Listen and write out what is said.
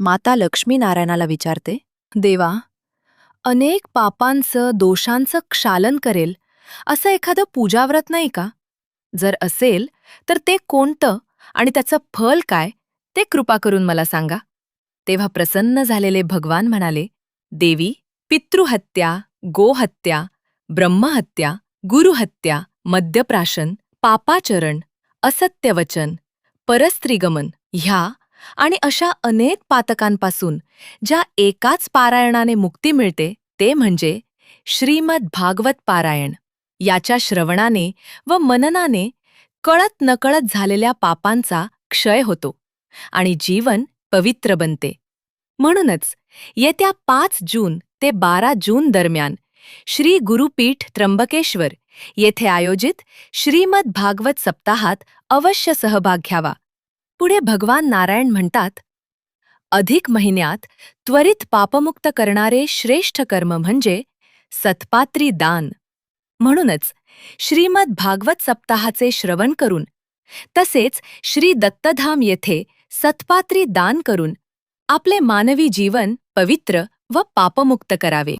माता लक्ष्मी नारायणाला विचारते, देवा, अनेक पापांचं दोषांचं क्षालन करेल असं एखादं पूजाव्रत नाही का? जर असेल तर ते कोणतं आणि त्याचं फल काय ते कृपा करून मला सांगा. तेव्हा प्रसन्न झालेले भगवान म्हणाले, देवी, पितृहत्या, गोहत्या, ब्रह्महत्या, गुरुहत्या, मद्यप्राशन, पापाचरण, असत्यवचन, परस्त्रीगमन ह्या आणि अशा अनेक पातकांपासून ज्या एकाच पारायणाने मुक्ती मिळते ते म्हणजे श्रीमद भागवत पारायण. याच्या श्रवणाने व मननाने कळत नकळत झालेल्या पापांचा क्षय होतो आणि जीवन पवित्र बनते. म्हणूनच येत्या 5 जून ते 12 जून दरम्यान श्री गुरुपीठ त्र्यंबकेश्वर येथे आयोजित श्रीमद भागवत सप्ताहात अवश्य सहभाग घ्यावा. पुढे भगवान नारायण म्हणतात, अधिक महिन्यात त्वरित पापमुक्त करणारे श्रेष्ठ कर्म म्हणजे सत्पात्री दान. म्हणूनच श्रीमद भागवत सप्ताहाचे श्रवण करून तसेच श्री दत्तधाम येथे सत्पात्री दान करून आपले मानवी जीवन पवित्र व पापमुक्त करावे.